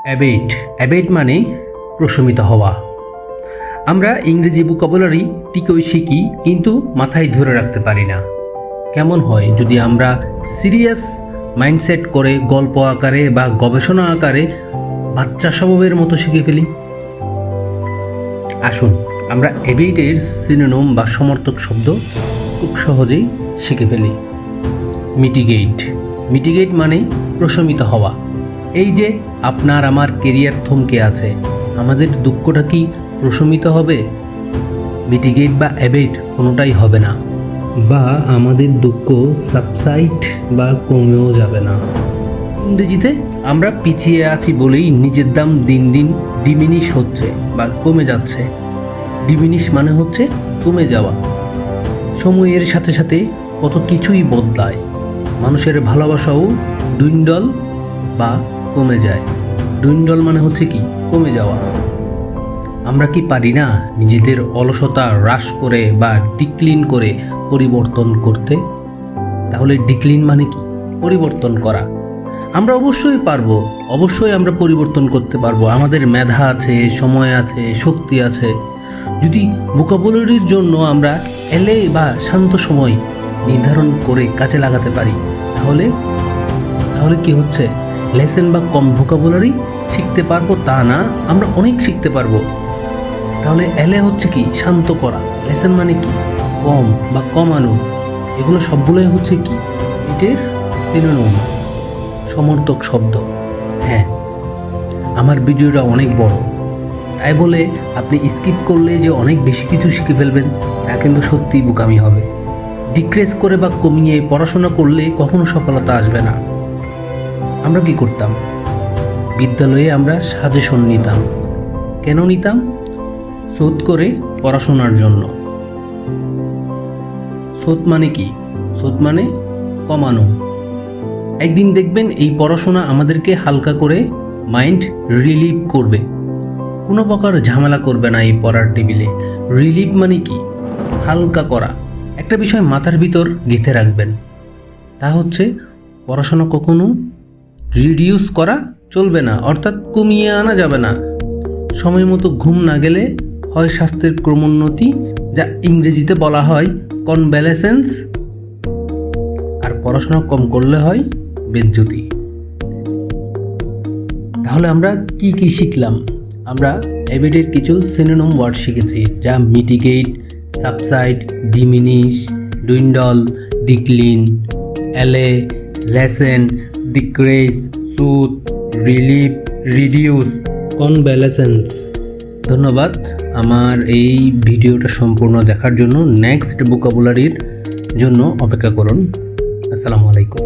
অ্যাবেট অ্যাবেট মানে প্রশমিত হওয়া। আমরা ইংরেজি ভোকাবুলারি টিকই শিখি কিন্তু মাথায় ধরে রাখতে পারি না। কেমন হয় যদি আমরা সিরিয়াস মাইন্ডসেট করে গল্প আকারে বা গবেষণা আকারে বাচ্চা স্বভাবের মতো শিখে ফেলি। আসুন আমরা অ্যাবেটের সিনোনিম বা সমর্থক শব্দ খুব সহজেই শিখে ফেলি। মিটিগেট মিটিগেট মানে প্রশমিত হওয়া। এই যে আপনার আমার কেরিয়ার থমকে আছে, আমাদের দুঃখটা কি প্রশমিত হবে? মিটিগেট বা অ্যাবেট কোনোটাই হবে না, বা আমাদের দুঃখ সাবসাইড বা কমেও যাবে না। ইংরেজিতে আমরা পিছিয়ে আছি বলেই নিজের দাম দিন দিন ডিমিনিশ হচ্ছে বা কমে যাচ্ছে। ডিমিনিশ মানে হচ্ছে কমে যাওয়া। সময়ের সাথে সাথে কত কিছুই বদলায়, মানুষের ভালোবাসাও ডুইন্ডল বা কমে যায়। ডুইন্ডল মানে হচ্ছে কি কমে যাওয়া। আমরা কি পারি না নিজেদের অলসতা হ্রাস করে বা ডিক্লিন করে পরিবর্তন করতে? তাহলে ডিক্লিন মানে কি? পরিবর্তন করা। আমরা অবশ্যই পারবো, অবশ্যই আমরা পরিবর্তন করতে পারবো। আমাদের মেধা আছে, সময় আছে, শক্তি আছে। যদি ভোকাবুলারির জন্য আমরা এলে বা শান্ত সময় নির্ধারণ করে কাজে লাগাতে পারি, তাহলে কি হচ্ছে? লেসেন বা কম ভোকাবুলারি শিখতে পারবো তা না, আমরা অনেক শিখতে পারবো। তাহলে এলে হচ্ছে কি শান্ত করা, লেসেন মানে কি কম বা কমানো। এগুলো সবগুলোই হচ্ছে কি এটার সিনোনিম, সমর্থক শব্দ। হ্যাঁ, আমার ভিডিওটা অনেক বড়, তাই বলে আপনি স্কিপ করলে যে অনেক বেশি কিছু শিখে ফেলবেন তা কিন্তু সত্যিই বোকামি হবে। ডিক্রেস করে বা কমিয়ে পড়াশোনা করলে কখনো সফলতা আসবে না। আমরা কি করতাম? বিদ্যালয়ে আমরা সাজেশন নিতাম। কেন নিতাম? শোধ করে পড়াশোনার জন্য। শোধ মানে কি? শোধ মানে কমানো। একদিন দেখবেন এই পড়াশোনা আমাদেরকে হালকা করে মাইন্ড রিলিভ করবে। কোনো প্রকার ঝামেলা করবে না এই পড়ার টেবিলে। রিলিভ মানে কি? হালকা করা। একটা বিষয় মাথার ভিতর গেঁথে রাখবেন, তা হচ্ছে পড়াশোনা কখনো রিডিউস করা চলবে না, অর্থাৎ কমিয়ে আনা যাবে না। সময় মতো ঘুম না গেলে হয় স্বাস্থ্যের ক্রমোন্নতি, যা ইংরেজিতে বলা হয় কনভ্যালেসেন্স, আর পড়াশোনা কম করলে হয় বেজ্জতি। তাহলে আমরা কি কি শিখলাম? আমরা অ্যাবেটের কিছু সিনোনিম ওয়ার্ড শিখেছি, যা মিটিগেট, সাবসাইড, ডিমিনিশ, ডুইন্ডল, ডিক্লিন, এলে, লেসেন, ডিক্রেস, সুথ, রিলিভ, রিডিউস, কনভ্যালেসেন্স। ধন্যবাদ আমার এই ভিডিওটা সম্পূর্ণ দেখার জন্য। নেক্সট ভোকাবুলারির জন্য অপেক্ষা করুন। আসসালামু আলাইকুম।